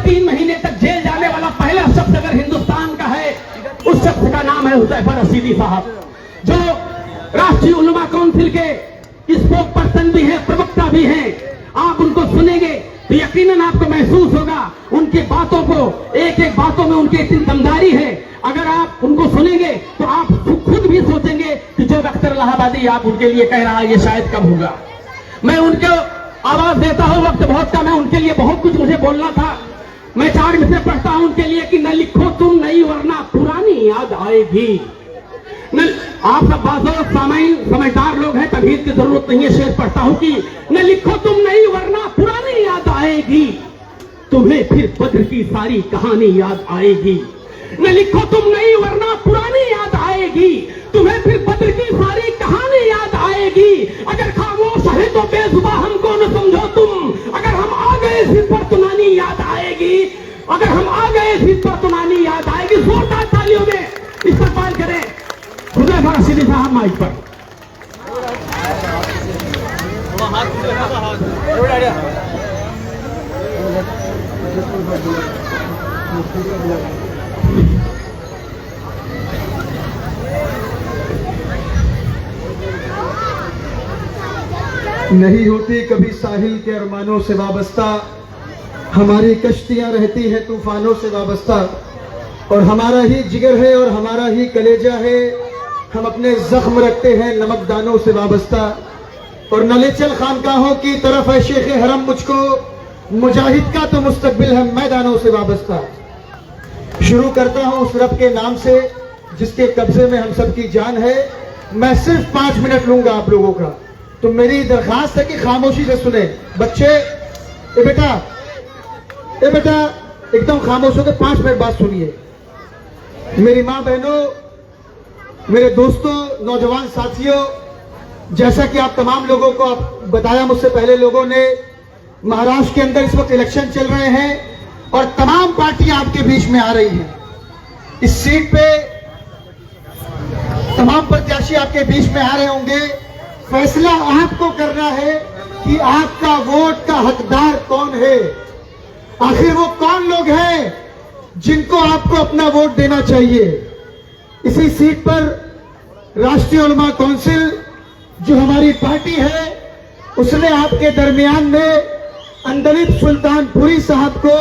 3 महीने तक जेल जाने वाला पहला शख्स अगर हिंदुस्तान का है, उस शख्स का नाम है हुज़ैफा रशीदी साहब, जो राष्ट्रीय उलमा काउंसिल के स्पोक पर्सन भी हैं, प्रवक्ता भी हैं। आप उनको सुनेंगे तो यकीनन आपको महसूस होगा उनकी बातों को, एक एक बातों में उनकी इतनी दमदारी है। अगर आप उनको सुनेंगे तो आप खुद भी सोचेंगे कि जो अख्तर इलाहाबादी आप उनके लिए कह रहा है ये शायद कब होगा। मैं उनको आवाज देता हूं, वक्त बहुत का, मैं उनके लिए बहुत कुछ मुझे बोलना था। मैं 4 में से पढ़ता हूं उनके लिए कि न लिखो तुम नई वरना पुरानी याद आएगी। आप सब बाज़ों सामाइन समझदार लोग हैं, तबीयत की जरूरत नहीं है, शेर पढ़ता हूं कि न लिखो तुम नई वरना पुरानी याद आएगी, तुम्हें फिर बद्र की सारी कहानी याद आएगी। न लिखो तुम नई वरना पुरानी याद आएगी, तुम्हें फिर बद्र की सारी कहानी याद आएगी। अगर खामोश है तो बेजुबान हमको न समझो तुम, अगर हम आ गए जिद पर तुनानी याद आएगी, अगर हम आ गए जिद पर तुनानी याद आएगी। जोरदार तालियों में इस्तकबाल करें हुज़ैफा रशीदी साहब माइक पर। नहीं होती कभी साहिल के अरमानों से वाबस्ता, हमारी कश्तियां रहती हैं तूफानों से वाबस्ता, और हमारा ही जिगर है और हमारा ही कलेजा है, हम अपने जख्म रखते हैं नमकदानों से वाबस्ता। और नलेचल खानकाहों की तरफ है शेख हरम, मुझको मुजाहिद का तो मुस्तकबिल है मैदानों से वाबस्ता। शुरू करता हूं उस रब के नाम से जिसके कब्जे में हम सब की जान है। मैं सिर्फ 5 मिनट लूंगा आप लोगों का, तो मेरी दरखास्त है कि खामोशी से सुने। बच्चे, ए बेटा एकदम खामोश होकर 5 मिनट बाद सुनिए। मेरी माँ बहनों, मेरे दोस्तों, नौजवान साथियों, जैसा कि आप तमाम लोगों को बताया मुझसे पहले लोगों ने, महाराष्ट्र के अंदर इस वक्त इलेक्शन चल रहे हैं और तमाम पार्टियां आपके बीच में आ रही हैं। इस सीट पे तमाम प्रत्याशी आपके बीच में आ रहे होंगे। फैसला आपको करना है कि आपका वोट का हकदार कौन है। आखिर वो कौन लोग हैं जिनको आपको अपना वोट देना चाहिए। इसी सीट पर राष्ट्रीय उलमा काउंसिल जो हमारी पार्टी है, उसने आपके दरमियान में अंदलिब सुल्तानपुरी साहब को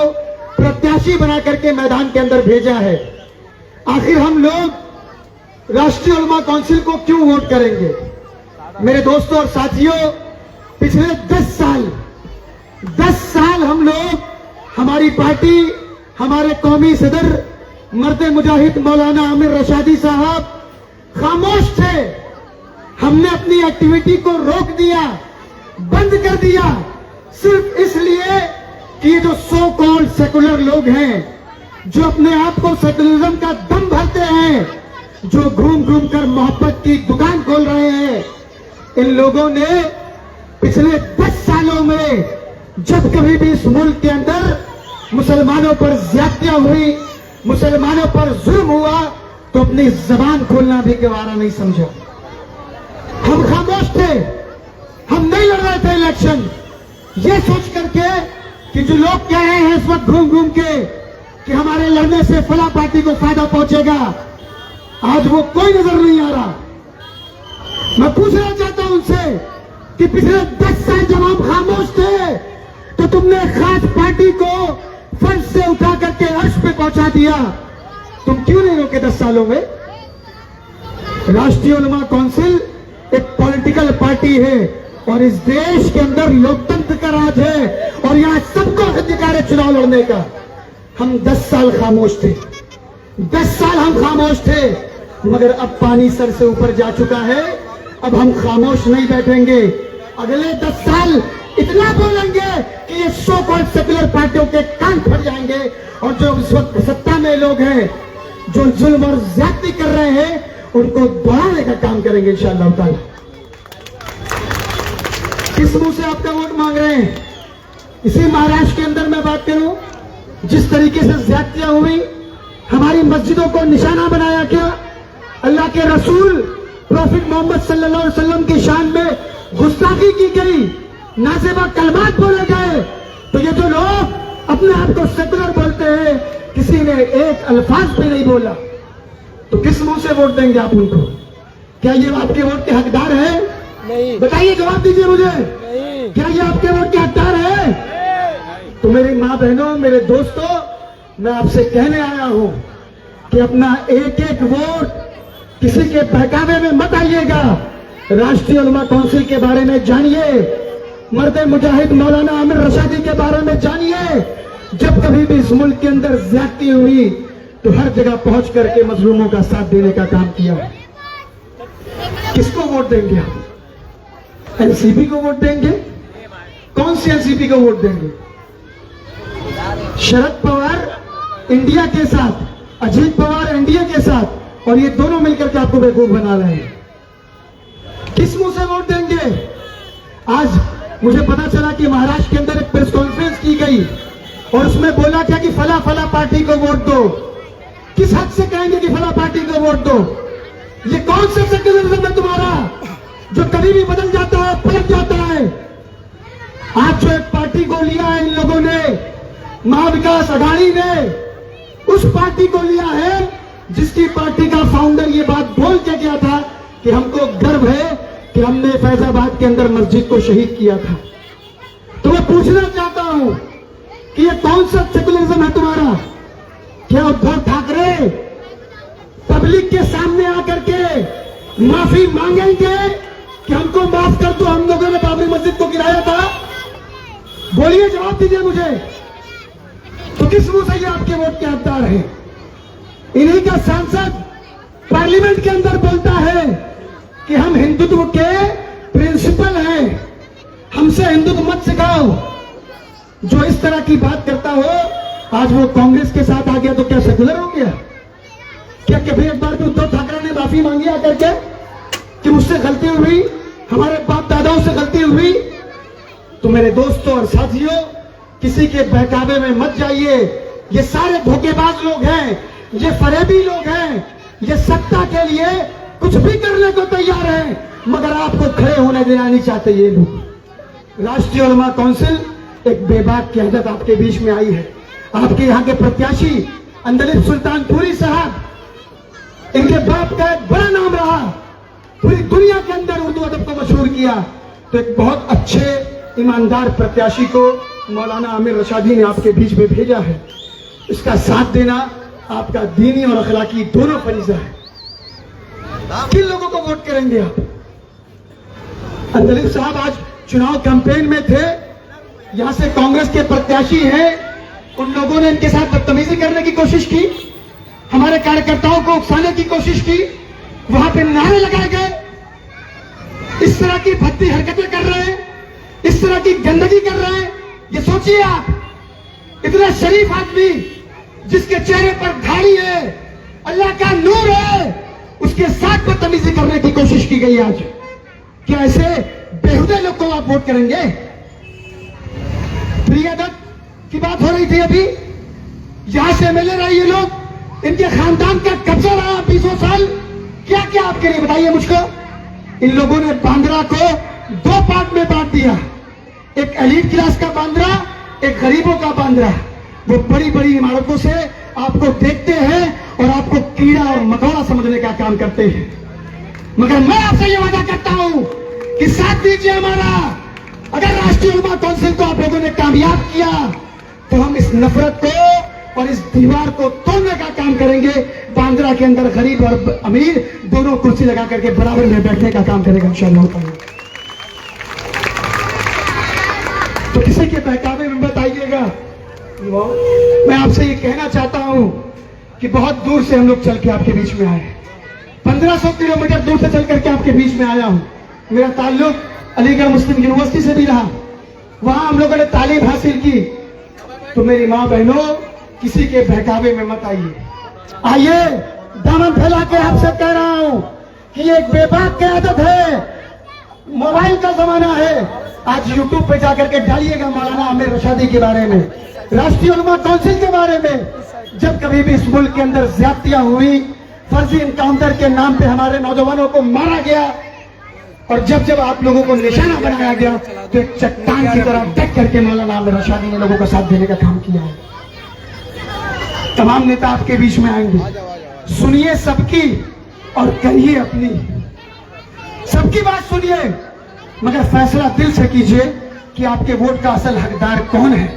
प्रत्याशी बना करके मैदान के अंदर भेजा है। आखिर हम लोग राष्ट्रीय उलमा काउंसिल को क्यों वोट करेंगे? मेरे दोस्तों और साथियों, पिछले 10 साल हम लोग, हमारी पार्टी, हमारे कौमी सदर मर्द मुजाहिद मौलाना आमिर रशादी साहब खामोश थे। हमने अपनी एक्टिविटी को रोक दिया, बंद कर दिया, सिर्फ इसलिए कि ये जो सो कॉल्ड सेकुलर लोग हैं, जो अपने आप को सेकुलरिज्म का दम भरते हैं, जो घूम घूम कर मोहब्बत की दुकान खोल रहे हैं, इन लोगों ने पिछले 10 सालों में जब कभी भी इस मुल्क के अंदर मुसलमानों पर ज्यादतियां हुई, मुसलमानों पर जुल्म हुआ, तो अपनी जबान खोलना भी गवारा नहीं समझा। हम खामोश थे, हम नहीं लड़ रहे थे इलेक्शन, ये सोच करके कि जो लोग कह रहे हैं इस वक्त घूम घूम के कि हमारे लड़ने से फला पार्टी को फायदा पहुंचेगा, आज वो कोई नजर नहीं आ रहा। मैं पूछना चाहता हूं उनसे कि पिछले 10 साल जब आप खामोश थे तो तुमने खास पार्टी को फर्श से उठा करके अर्श पे पहुंचा दिया, तुम क्यों नहीं रोके 10 सालों में? राष्ट्रीय उलमा काउंसिल एक पॉलिटिकल पार्टी है और इस देश के अंदर लोकतंत्र का राज है और यहां सबको अधिकार है चुनाव लड़ने का। हम 10 साल खामोश थे, 10 साल हम खामोश थे, मगर अब पानी सर से ऊपर जा चुका है। अब हम खामोश नहीं बैठेंगे, अगले 10 साल इतना बोलेंगे कि ये सो कॉल्ड सेकुलर पार्टियों के कान फट जाएंगे और जो इस वक्त सत्ता में लोग हैं, जो जुल्म और ज्यादती कर रहे हैं, उनको दौड़ाने का काम करेंगे इंशाअल्लाह ताला। किस मुंह से आपका वोट मांग रहे हैं? इसी महाराष्ट्र के अंदर मैं बात करूं, जिस तरीके से ज्यादतियां हुई, हमारी मस्जिदों को निशाना बनाया गया, अल्लाह के रसूल प्रॉफिट मोहम्मद सल्लल्लाहु अलैहि वसल्लम की शान में गुस्ताखी की गई, नाज़ेबा कलमात बोले गए, तो ये जो लोग अपने आप को सेकुलर बोलते हैं, किसी ने एक अल्फाज भी नहीं बोला, तो किस मुंह से वोट देंगे आप उनको? क्या ये आपके वोट के हकदार है? नहीं। बताइए, जवाब दीजिए मुझे। नहीं। क्या ये आपके वोट के हकदार है? तो मेरी माँ बहनों, मेरे दोस्तों, मैं आपसे कहने आया हूं कि अपना एक एक वोट किसी के बहकावे में मत आइएगा। राष्ट्रीय उलमा काउंसिल के बारे में जानिए, मर्दे मुजाहिद मौलाना आमिर रशादी के बारे में जानिए। जब कभी भी इस मुल्क के अंदर ज्यादती हुई तो हर जगह पहुंच करके मजलूमों का साथ देने का काम किया। किसको वोट देंगे आप? एनसीपी को वोट देंगे? कौन सी एनसीपी को वोट देंगे? शरद पवार इंडिया के साथ, अजीत पवार इंडिया के साथ, और ये दोनों मिलकर के आपको बेवकूफ बना रहे हैं। किस मुंह से वोट देंगे? आज मुझे पता चला कि महाराष्ट्र के अंदर एक प्रेस कॉन्फ्रेंस की गई और उसमें बोला क्या कि फला फला पार्टी को वोट दो। किस हद से कहेंगे कि फला पार्टी को वोट दो? ये कौन सा सेक्युलरिज्म है तुम्हारा जो कभी भी बदल जाता है, पलट जाता है? आज जो एक पार्टी को लिया है इन लोगों ने, महाविकास अघाड़ी ने, उस पार्टी को लिया है जिसकी पार्टी का फाउंडर ये बात बोल के गया था कि हमको गर्व है कि हमने फैजाबाद के अंदर मस्जिद को शहीद किया था। तो मैं पूछना चाहता हूं कि ये कौन सा सेकुलरिज्म है तुम्हारा? क्या उद्धव ठाकरे पब्लिक के सामने आकर के माफी मांगेंगे कि हमको माफ कर दो, हम लोगों ने बाबरी मस्जिद को गिराया था? बोलिए, जवाब दीजिए मुझे। तो किस मुंह से ये आपके वोट के हकदार हैं? इन्हीं का सांसद पार्लियामेंट के अंदर बोलता है कि हम हिंदुत्व के प्रिंसिपल हैं, हमसे हिंदुत्व मत सिखाओ। जो इस तरह की बात करता हो, आज वो कांग्रेस के साथ आ गया तो क्या सेकुलर हो गया? क्या कभी एक बार भी उद्धव ठाकरे ने माफी मांगी आकर के कि मुझसे गलती हुई, हमारे बाप दादाओं से गलती हुई? तो मेरे दोस्तों और साथियों, किसी के बहकावे में मत जाइए। ये सारे धोखेबाज लोग हैं, ये फरेबी लोग हैं, ये सत्ता के लिए कुछ भी करने को तैयार हैं, मगर आपको खड़े होने देना नहीं चाहते ये लोग। राष्ट्रीय उलमा काउंसिल एक बेबाक क़यादत आपके बीच में आई है। आपके यहाँ के प्रत्याशी अंदलिब सुल्तानपुरी साहब, इनके बाप का एक बड़ा नाम रहा, पूरी दुनिया के अंदर उर्दू अदब को मशहूर किया। तो एक बहुत अच्छे ईमानदार प्रत्याशी को मौलाना आमिर रशादी ने आपके बीच में भेजा है। इसका साथ देना आपका दीनी और अखलाकी दोनों फरीजा है। किन लोगों को वोट करेंगे आप? अंदलिब साहब आज चुनाव कैंपेन में थे, यहां से कांग्रेस के प्रत्याशी हैं, उन लोगों ने इनके साथ बदतमीजी करने की कोशिश की, हमारे कार्यकर्ताओं को उकसाने की कोशिश की, वहां पे नारे लगाए गए, इस तरह की भद्दी हरकतें कर रहे हैं, इस तरह की गंदगी कर रहे हैं। ये सोचिए आप, इतना शरीफ आदमी जिसके चेहरे पर दाढ़ी है, अल्लाह का नूर है, उसके साथ बदतमीजी करने की कोशिश की गई आज। क्या ऐसे बेहुदे लोग को आप वोट करेंगे? प्रिया दत्त की बात हो रही थी अभी, यहां से एमएलए रहे ये लोग, इनके खानदान का कब्जा रहा 20 साल। क्या क्या आपके लिए बताइए मुझको। इन लोगों ने बांद्रा को 2 पार्ट में बांट दिया, एक एलीट क्लास का बांद्रा, एक गरीबों का बांद्रा। वो बड़ी बड़ी इमारतों से आपको देखते हैं और आपको कीड़ा और मकोड़ा समझने का काम करते हैं। मगर मैं आपसे ये वादा करता हूं कि साथ दीजिए हमारा। अगर राष्ट्रीय उलमा काउंसिल को आप लोगों ने कामयाब किया तो हम इस नफरत को और इस दीवार को तोड़ने का काम करेंगे। बांद्रा के अंदर गरीब और अमीर दोनों कुर्सी लगा करके बराबर में बैठने का काम करेगा इंशाअल्लाह ताला। तो किसी के बहकावे में मत आइएगा। मैं आपसे ये कहना चाहता हूं कि बहुत दूर से हम लोग चल के आपके बीच में आए, 1500 किलोमीटर दूर से चल करके आपके बीच में आया हूं। मेरा ताल्लुक अलीगढ़ मुस्लिम यूनिवर्सिटी से भी रहा, वहां हम लोगों ने तालीम हासिल की। तो मेरी मां बहनों, किसी के बहकावे में मत आइए। आइए, दामन फैला के आपसे कह रहा हूं कि ये एक बेबाक क़यादत है, मोबाइल का जमाना है। आज यूट्यूब पे जाकर के डालिएगा मौलाना आमिर रशादी के बारे में, राष्ट्रीय उलमा काउंसिल के बारे में। जब कभी भी इस मुल्क के अंदर ज्यादतियां हुई, फर्जी इनकाउंटर के नाम पे हमारे नौजवानों को मारा गया, और जब जब आप लोगों को निशाना बनाया गया तो एक चट्टान की तरह डट करके मौलाना आमिर रशादी ने लोगों का साथ देने का काम किया है। तमाम नेता आपके बीच में आएंगे, सुनिए सबकी और करिए अपनी। सबकी बात सुनिए, मगर फैसला दिल से कीजिए कि आपके वोट का असल हकदार कौन है।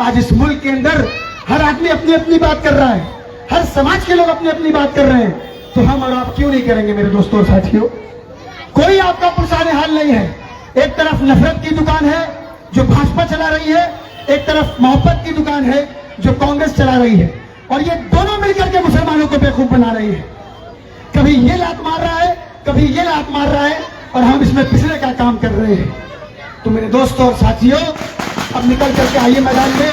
आज इस मुल्क के अंदर हर आदमी अपनी अपनी बात कर रहा है, हर समाज के लोग अपनी अपनी बात कर रहे हैं, तो हम और आप क्यों नहीं करेंगे मेरे दोस्तों और साथियों? कोई आपका पुरसाने हाल नहीं है। एक तरफ नफरत की दुकान है जो भाजपा चला रही है, एक तरफ मोहब्बत की दुकान है जो कांग्रेस चला रही है, और ये दोनों मिलकर के मुसलमानों को बेवकूफ बना रही है। कभी ये लात मार रहा है, कभी ये लात मार रहा है, और हम इसमें पिछले का काम कर रहे हैं। तो मेरे दोस्तों और साथियों, अब निकल करके आइए मैदान में,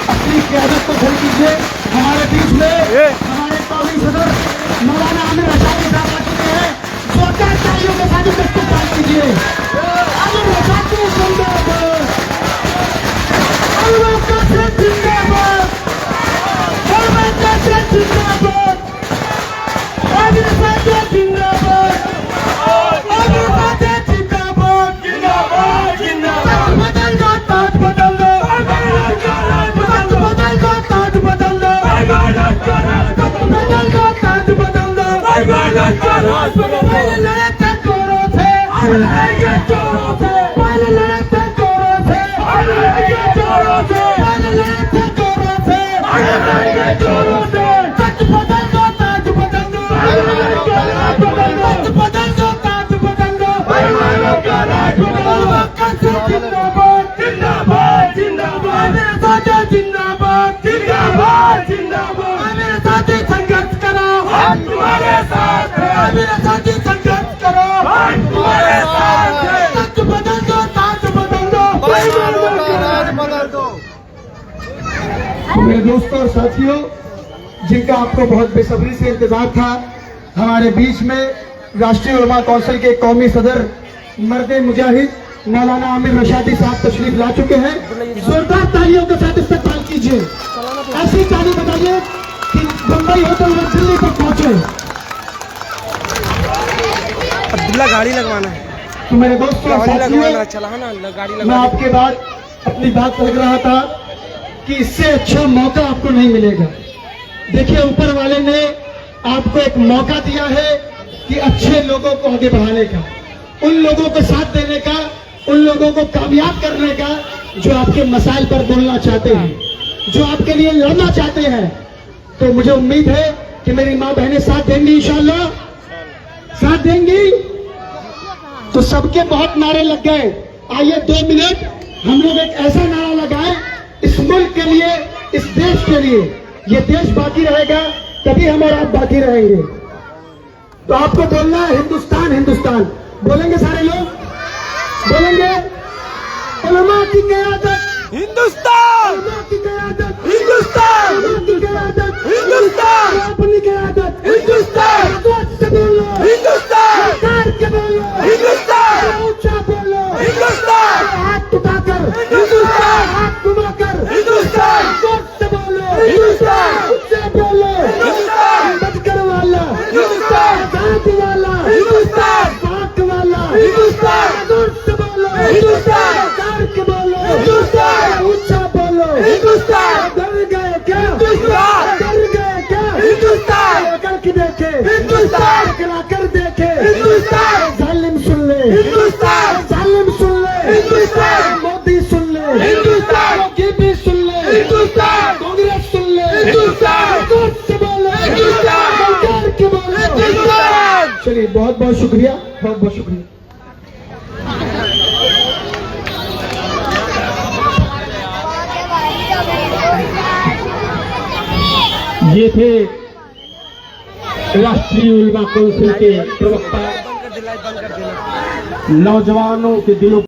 अपनी क़यादत को खड़ी कीजिए। हमारे बीच में हमारे कौमी सदर मौलाना आमिर रशादी साहब आ चुके हैं। जोरदार तालियों के साथ इस्तेमाल कीजिए। आमिर रशादी जिंदाबाद, आमिर रशादी जिंदाबाद, आमिर रशादी जिंदाबाद, आमिर रशादी जिंदाबाद, आमिर रशादी जिंदाबाद, जिंदाबाद, जिंदाबाद। बदल दो ताज बदल दो, बदल दो ताज बदल दो, बदल दो ताज बदल दो। पहले लड़े थे चोरों से, लड़ेंगे चोरों से, पहले लड़े थे चोरों से, लड़ेंगे चोरों से, पहले लड़े थे चोरों से, लड़ेंगे चोरों से। सच बदल दो ताज बदल दो, सच बदल दो ताज बदल दो, जिंदाबाद, जिंदाबाद, जिंदाबाद, मेरे साथी जिंदाबाद, जिंदाबाद, जिंदाबाद, मेरे साथी संघर्ष करो, हम तुम्हारे साथ हैं, मेरे साथी संघर्ष करो, हम तुम्हारे साथ हैं। सच बदल दो ताज बदल दो, बदल दो। मेरे दोस्तों और साथियों, जिनका आपको बहुत बेसब्री से इंतजार था, हमारे बीच में राष्ट्रीय उलमा काउंसिल के कौमी सदर मर्दे मुजाहिद मौलाना आमिर रशादी साहब तशरीफ ला चुके हैं। जोरदार तालियों के साथ इस्तेमाल कीजिए। ऐसी ताली बताइए कि बम्बई होते हुए दिल्ली तक पहुंचे। अब्दुल्ला गाड़ी लगवाना है, तो मेरे दोस्तों और गाड़ी लगवाना, साथियों, चलाना गाड़ी मैं लगवाना। आपके बाद अपनी बात लग रहा था कि इससे अच्छा मौका आपको नहीं मिलेगा। देखिए, ऊपर वाले ने आपको एक मौका दिया है कि अच्छे लोगों को आगे बढ़ाने का, उन लोगों को साथ देने का, उन लोगों को कामयाब करने का जो आपके मसाइल पर बोलना चाहते हैं, जो आपके लिए लड़ना चाहते हैं। तो मुझे उम्मीद है कि मेरी माँ बहनें साथ देंगी, इंशाअल्लाह साथ देंगी। तो सबके बहुत नारे लग गए। आइए 2 मिनट हम लोग एक ऐसा नारा लगाएं इस मुल्क के लिए, इस देश के लिए। ये देश बाकी रहेगा तभी हम और आप बाकी रहेंगे। तो आपको बोलना है हिंदुस्तान, हिंदुस्तान। बोलेंगे सारे लोग, बोलेंगे। उलमा की क़यादत, हिंदुस्तान, उलमा की क़यादत, हिंदुस्तान, उलमा की क़यादत, हिंदुस्तान, अपनी क़यादत, हिंदुस्तान, जोर से बोलो, हिंदुस्तान, जोर के बोलो, हिंदुस्तान, ऊंचा बोलो, हिंदुस्तान, हाथ उठाकर, हिंदुस्तान, हाथ घुमाकर, हिंदुस्तान, जोर से बोलो, हिंदुस्तान, ऊंचा बोलो, हिंदुस्तान, बदकर वाला, हिंदुस्तान, आजाद वाला, हिंदुस्तान, पाक वाला, हिंदुस्तान, जोर से बोलो, हिंदुस्तान, जोर के बोलो, हिंदुस्तान, ऊंचा बोलो, हिंदुस्तान, डर गए क्या, हिंदुस्तान, डर गए क्या, हिंदुस्तान, करके देखे, हिंदुस्तान, टकरा कर देखे, हिंदुस्तान, जालिम सुन ले, हिंदुस्तान, जालिम सुन ले, हिंदुस्तान, मोदी सुन ले, हिंदुस्तान, योगी सुन ले, हिंदुस्तान, कांग्रेस सुन ले, हिंदुस्तान, जोर से बोलो, हिंदुस्तान, जोर के बोलो, हिंदुस्तान। चलिए, बहुत बहुत शुक्रिया, बहुत बहुत शुक्रिया। ये थे राष्ट्रीय उलमा काउंसिल के प्रवक्ता, बंद कर दे, लाइट बंद कर देना। नौजवानों के दिलों